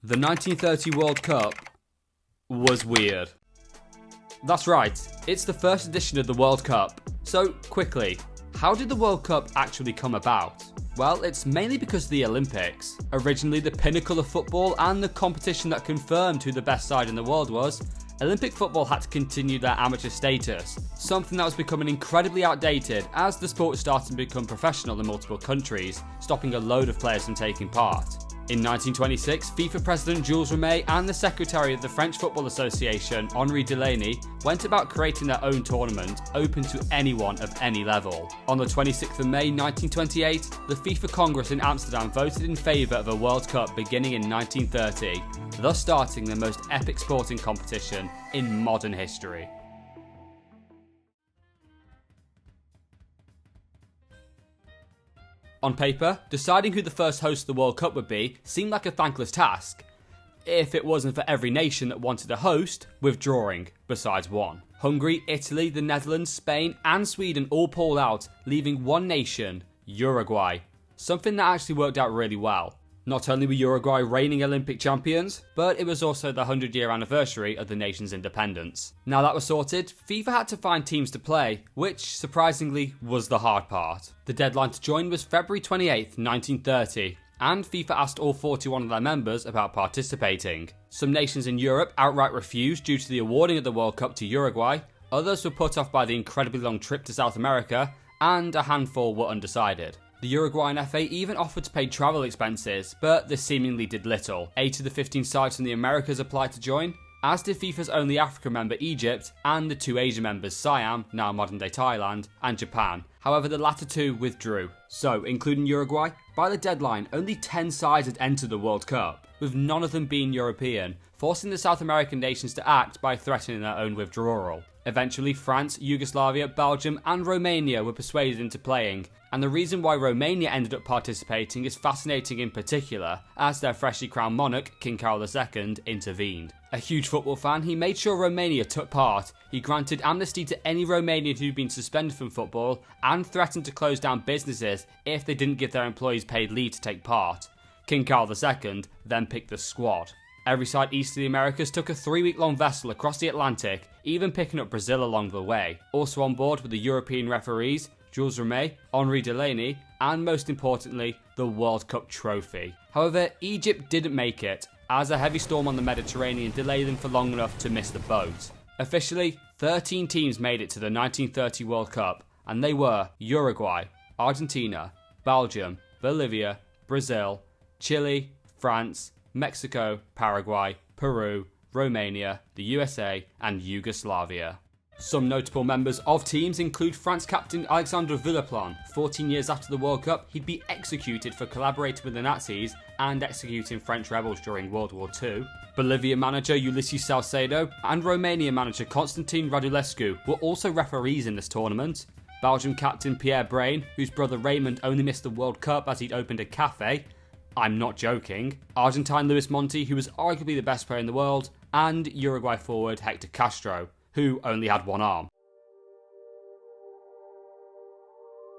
The 1930 World Cup was weird. That's right, it's the first edition of the World Cup. So quickly, how did the World Cup actually come about? Well, it's mainly because of the Olympics. Originally the pinnacle of football and the competition that confirmed who the best side in the world was, Olympic football had to continue their amateur status, something that was becoming incredibly outdated as the sport started to become professional in multiple countries, stopping a load of players from taking part. In 1926, FIFA President Jules Rimet and the Secretary of the French Football Association, Henri Delaney, went about creating their own tournament, open to anyone of any level. On the 26th of May 1928, the FIFA Congress in Amsterdam voted in favour of a World Cup beginning in 1930, thus starting the most epic sporting competition in modern history. On paper, deciding who the first host of the World Cup would be seemed like a thankless task, if it wasn't for every nation that wanted a host withdrawing, besides one. Hungary, Italy, the Netherlands, Spain and Sweden all pulled out, leaving one nation, Uruguay. Something that actually worked out really well. Not only were Uruguay reigning Olympic champions, but it was also the 100-year anniversary of the nation's independence. Now that was sorted, FIFA had to find teams to play, which surprisingly was the hard part. The deadline to join was February 28th, 1930, and FIFA asked all 41 of their members about participating. Some nations in Europe outright refused due to the awarding of the World Cup to Uruguay, others were put off by the incredibly long trip to South America, and a handful were undecided. The Uruguayan FA even offered to pay travel expenses, but this seemingly did little. 8 of the 15 sides from the Americas applied to join, as did FIFA's only African member Egypt, and the 2 Asian members Siam, now modern-day Thailand, and Japan. However, the latter 2 withdrew. So, including Uruguay, by the deadline, only 10 sides had entered the World Cup, with none of them being European, forcing the South American nations to act by threatening their own withdrawal. Eventually, France, Yugoslavia, Belgium and Romania were persuaded into playing, and the reason why Romania ended up participating is fascinating in particular, as their freshly crowned monarch, King Carol II, intervened. A huge football fan, he made sure Romania took part. He granted amnesty to any Romanian who'd been suspended from football, and threatened to close down businesses if they didn't give their employees paid leave to take part. King Carol II then picked the squad. Every side east of the Americas took a 3-week-long vessel across the Atlantic, even picking up Brazil along the way. Also on board were the European referees, Jules Rimet, Henri Delaney, and most importantly, the World Cup trophy. However, Egypt didn't make it, as a heavy storm on the Mediterranean delayed them for long enough to miss the boat. Officially, 13 teams made it to the 1930 World Cup, and they were Uruguay, Argentina, Belgium, Bolivia, Brazil, Chile, France, Mexico, Paraguay, Peru, Romania, the USA, and Yugoslavia. Some notable members of teams include France captain Alexandre Villaplan. 14 years after the World Cup, he'd be executed for collaborating with the Nazis and executing French rebels during World War II. Bolivia manager Ulises Salcedo and Romania manager Constantin Radulescu were also referees in this tournament. Belgium captain Pierre Brain, whose brother Raymond only missed the World Cup as he'd opened a cafe. I'm not joking. Argentine Luis Monti, who was arguably the best player in the world, and Uruguay forward Hector Castro, who only had one arm.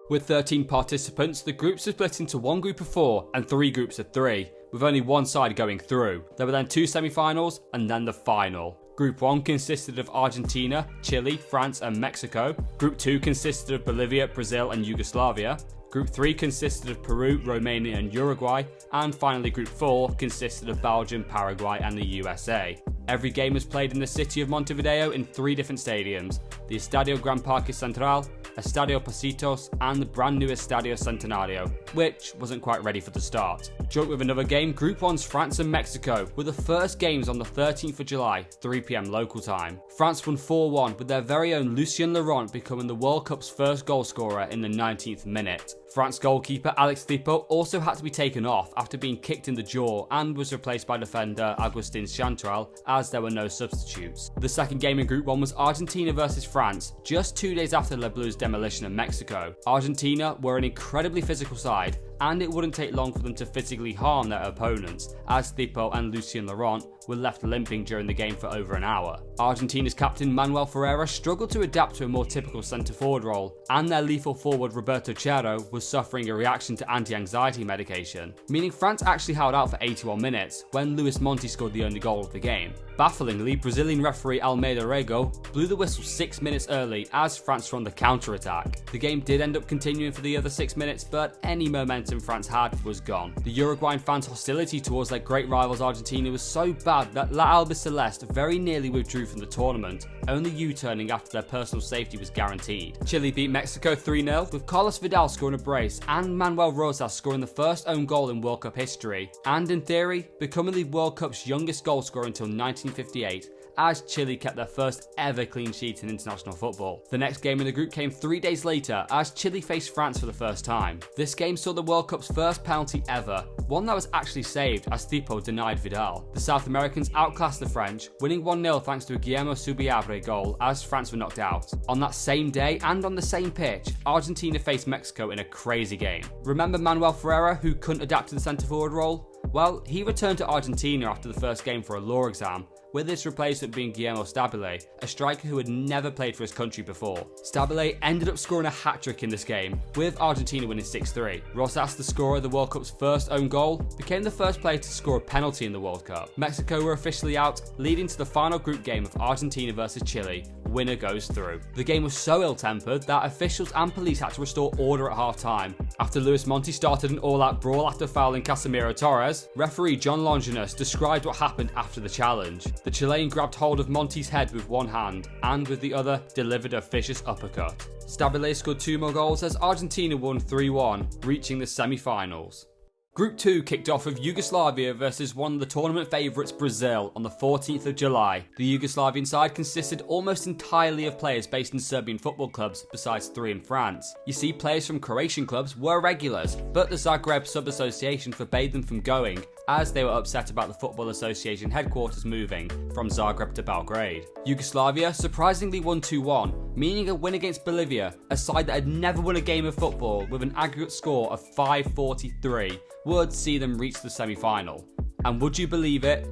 With 13 participants, the groups were split into 1 group of 4 and 3 groups of 3, with only one side going through. There were then 2 semi-finals and then the final. Group 1 consisted of Argentina, Chile, France and Mexico. Group 2 consisted of Bolivia, Brazil and Yugoslavia. Group 3 consisted of Peru, Romania and Uruguay, and finally Group 4 consisted of Belgium, Paraguay and the USA. Every game was played in the city of Montevideo in 3 different stadiums, the Estadio Gran Parque Central, Estadio Pasitos and the brand new Estadio Centenario, which wasn't quite ready for the start. Joint with another game, Group 1's France and Mexico were the first games on the 13th of July, 3 PM local time. France won 4-1 with their very own Lucien Laurent becoming the World Cup's first goal scorer in the 19th minute. France goalkeeper Alex Thibault also had to be taken off after being kicked in the jaw and was replaced by defender Agustin Chantral as there were no substitutes. The second game in Group 1 was Argentina versus France, just 2 days after Le Blues' demolition of Mexico. Argentina were an incredibly physical side, and it wouldn't take long for them to physically harm their opponents, as Thipo and Lucien Laurent were left limping during the game for over an hour. Argentina's captain Manuel Ferreira struggled to adapt to a more typical centre-forward role, and their lethal forward Roberto Cerro was suffering a reaction to anti-anxiety medication, meaning France actually held out for 81 minutes when Luis Monti scored the only goal of the game. Bafflingly, Brazilian referee Almeida Rego blew the whistle 6 minutes early as France were on the counter-attack. The game did end up continuing for the other 6 minutes, but any momentum France had was gone. The Uruguayan fans' hostility towards their great rivals Argentina was so bad that La Albiceleste very nearly withdrew from the tournament, only U-turning after their personal safety was guaranteed. Chile beat Mexico 3-0, with Carlos Vidal scoring a brace and Manuel Rosas scoring the first own goal in World Cup history, and in theory, becoming the World Cup's youngest goal scorer until 1958, as Chile kept their first ever clean sheet in international football. The next game in the group came 3 days later as Chile faced France for the first time. This game saw the World Cup's first penalty ever, one that was actually saved as Thipo denied Vidal. The South Americans outclassed the French, winning 1-0 thanks to a Guillermo Subiabre goal as France were knocked out. On that same day and on the same pitch, Argentina faced Mexico in a crazy game. Remember Manuel Ferreira, who couldn't adapt to the centre-forward role? Well, he returned to Argentina after the first game for a law exam, with his replacement being Guillermo Stabile, a striker who had never played for his country before. Stabile ended up scoring a hat-trick in this game, with Argentina winning 6-3. Rosas, the scorer of the World Cup's first own goal, became the first player to score a penalty in the World Cup. Mexico were officially out, leading to the final group game of Argentina versus Chile. Winner goes through. The game was so ill-tempered that officials and police had to restore order at half-time. After Luis Monti started an all-out brawl after fouling Casemiro Torres, referee John Longinus described what happened after the challenge. The Chilean grabbed hold of Monti's head with one hand, and with the other delivered a vicious uppercut. Stabile scored 2 more goals as Argentina won 3-1, reaching the semi-finals. Group 2 kicked off with Yugoslavia versus one of the tournament favourites Brazil on the 14th of July. The Yugoslavian side consisted almost entirely of players based in Serbian football clubs, besides 3 in France. You see, players from Croatian clubs were regulars, but the Zagreb Sub-Association forbade them from going, as they were upset about the Football Association headquarters moving from Zagreb to Belgrade. Yugoslavia surprisingly won 2-1, meaning a win against Bolivia, a side that had never won a game of football with an aggregate score of 543, would see them reach the semi-final. And would you believe it?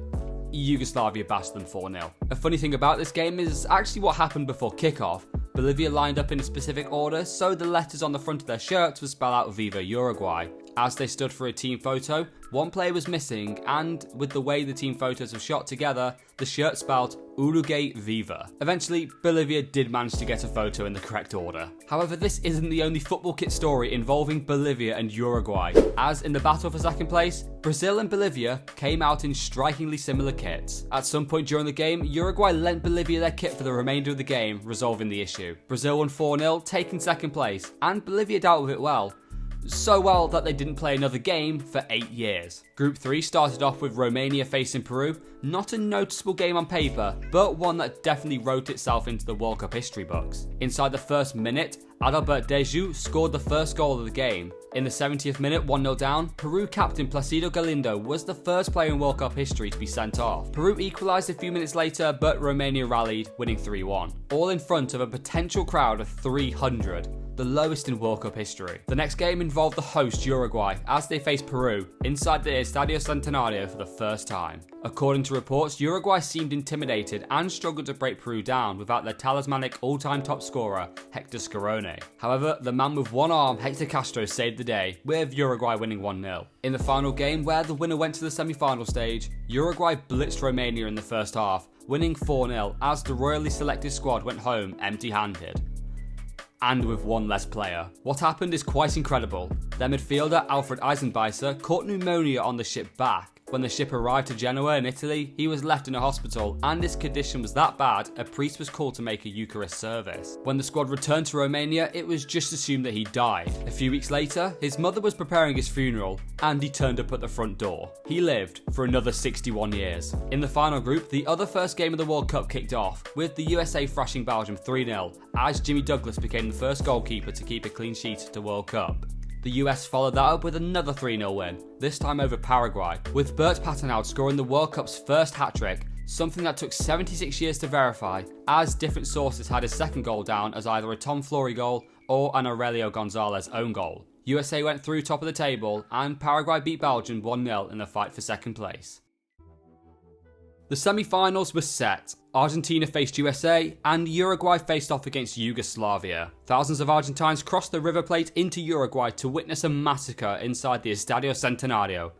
Yugoslavia bashed them 4-0. A funny thing about this game is actually what happened before kickoff. Bolivia lined up in a specific order, so the letters on the front of their shirts would spell out Viva Uruguay. As they stood for a team photo, one player was missing, and with the way the team photos were shot together, the shirt spelled Uruguay Viva. Eventually, Bolivia did manage to get a photo in the correct order. However, this isn't the only football kit story involving Bolivia and Uruguay, as in the battle for second place, Brazil and Bolivia came out in strikingly similar kits. At some point during the game, Uruguay lent Bolivia their kit for the remainder of the game, resolving the issue. Brazil won 4-0, taking second place, and Bolivia dealt with it well. So well that they didn't play another game for 8 years. Group 3 started off with Romania facing Peru, not a noticeable game on paper, but one that definitely wrote itself into the World Cup history books. Inside the first minute, Adalbert Deju scored the first goal of the game. In the 70th minute, 1-0 down, Peru captain Placido Galindo was the first player in World Cup history to be sent off. Peru equalised a few minutes later, but Romania rallied, winning 3-1. All in front of a potential crowd of 300. The lowest in World Cup history. The next game involved the host Uruguay as they faced Peru inside the Estadio Centenario for the first time. According to reports, Uruguay seemed intimidated and struggled to break Peru down without their talismanic all-time top scorer, Hector Scarone. However, the man with one arm, Hector Castro, saved the day, with Uruguay winning 1-0. In the final game, where the winner went to the semi-final stage, Uruguay blitzed Romania in the first half, winning 4-0 as the royally selected squad went home empty-handed. And with one less player. What happened is quite incredible. Their midfielder Alfred Eisenbeiser caught pneumonia on the ship back. When the ship arrived to Genoa in Italy, he was left in a hospital, and his condition was that bad, a priest was called to make a Eucharist service. When the squad returned to Romania, it was just assumed that he died. A few weeks later, his mother was preparing his funeral, and he turned up at the front door. He lived for another 61 years. In the final group, the other first game of the World Cup kicked off, with the USA thrashing Belgium 3-0, as Jimmy Douglas became the first goalkeeper to keep a clean sheet at the World Cup. The US followed that up with another 3-0 win, this time over Paraguay, with Bert Patenaude scoring the World Cup's first hat-trick, something that took 76 years to verify, as different sources had his second goal down as either a Tom Flory goal or an Aurelio Gonzalez own goal. USA went through top of the table, and Paraguay beat Belgium 1-0 in the fight for second place. The semi-finals were set. Argentina faced USA, and Uruguay faced off against Yugoslavia. Thousands of Argentines crossed the River Plate into Uruguay to witness a massacre inside the Estadio Centenario.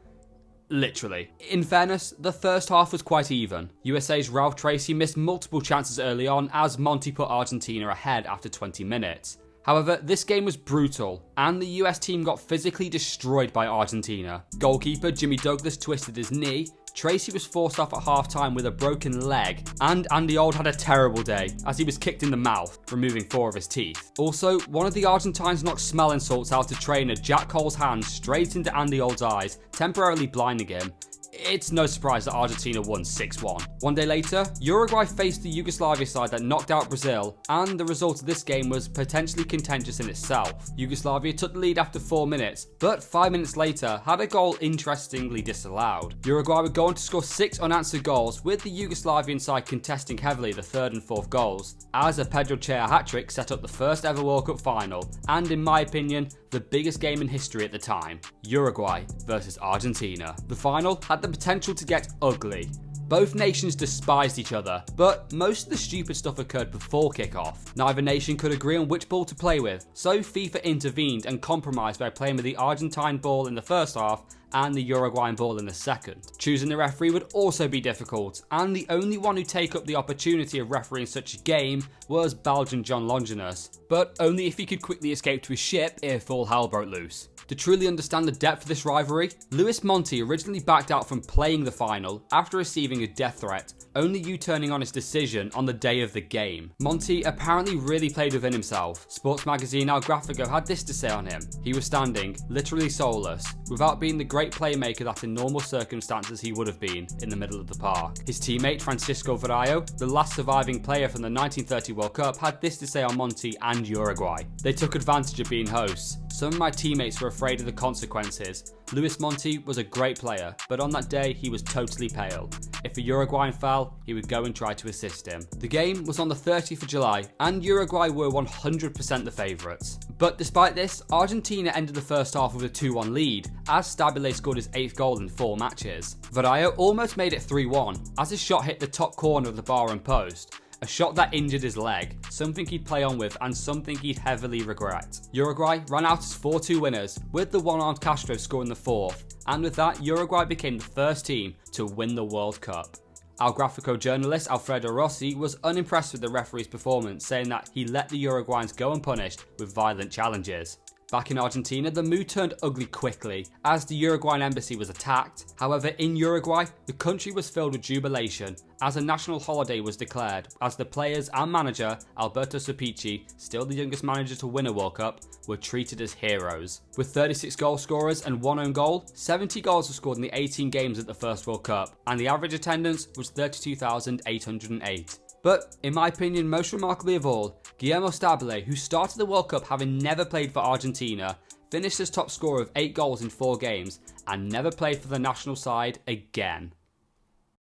Literally. In fairness, the first half was quite even. USA's Ralph Tracy missed multiple chances early on as Monty put Argentina ahead after 20 minutes. However, this game was brutal, and the US team got physically destroyed by Argentina. Goalkeeper Jimmy Douglas twisted his knee, Tracy was forced off at half-time with a broken leg, and Andy Old had a terrible day as he was kicked in the mouth, removing 4 of his teeth. Also, one of the Argentines knocked smelling salts out of trainer Jack Cole's hand straight into Andy Old's eyes, temporarily blinding him. It's no surprise that Argentina won 6-1. One day later, Uruguay faced the Yugoslavia side that knocked out Brazil, and the result of this game was potentially contentious in itself. Yugoslavia took the lead after 4 minutes, but 5 minutes later had a goal interestingly disallowed. Uruguay would go on to score 6 unanswered goals, with the Yugoslavian side contesting heavily the 3rd and 4th goals, as a Pedro Chea hat-trick set up the first ever World Cup final, and in my opinion, the biggest game in history at the time, Uruguay versus Argentina. The final had the potential to get ugly. Both nations despised each other, but most of the stupid stuff occurred before kickoff. Neither nation could agree on which ball to play with, so FIFA intervened and compromised by playing with the Argentine ball in the first half and the Uruguayan ball in the second. Choosing the referee would also be difficult, and the only one who take up the opportunity of refereeing such a game was Belgian John Longinus, but only if he could quickly escape to his ship if all hell broke loose. To truly understand the depth of this rivalry, Luis Monti originally backed out from playing the final after receiving a death threat, only U-turning on his decision on the day of the game. Monti apparently really played within himself. Sports magazine El Grafico had this to say on him: he was standing, literally soulless, without being the great playmaker that in normal circumstances he would have been in the middle of the park. His teammate Francisco Varallo, the last surviving player from the 1930 World Cup, had this to say on Monti and Uruguay: they took advantage of being hosts. Some of my teammates were afraid of the consequences. Luis Monti was a great player, but on that day he was totally pale. If a Uruguayan fell, he would go and try to assist him. The game was on the 30th of July, and Uruguay were 100% the favourites. But despite this, Argentina ended the first half with a 2-1 lead, as Stabile scored his 8th goal in 4 matches. Varallo almost made it 3-1, as his shot hit the top corner of the bar and post. A shot that injured his leg, something he'd play on with and something he'd heavily regret. Uruguay ran out as 4-2 winners, with the one-armed Castro scoring the 4th, and with that, Uruguay became the first team to win the World Cup. El Grafico journalist Alfredo Rossi was unimpressed with the referee's performance, saying that he let the Uruguayans go unpunished with violent challenges. Back in Argentina, the mood turned ugly quickly as the Uruguayan embassy was attacked. However, in Uruguay, the country was filled with jubilation as a national holiday was declared, as the players and manager, Alberto Supici, still the youngest manager to win a World Cup, were treated as heroes. With 36 goal scorers and 1 own goal, 70 goals were scored in the 18 games at the first World Cup, and the average attendance was 32,808. But, in my opinion, most remarkably of all, Guillermo Stabile, who started the World Cup having never played for Argentina, finished as top scorer of 8 goals in 4 games, and never played for the national side again.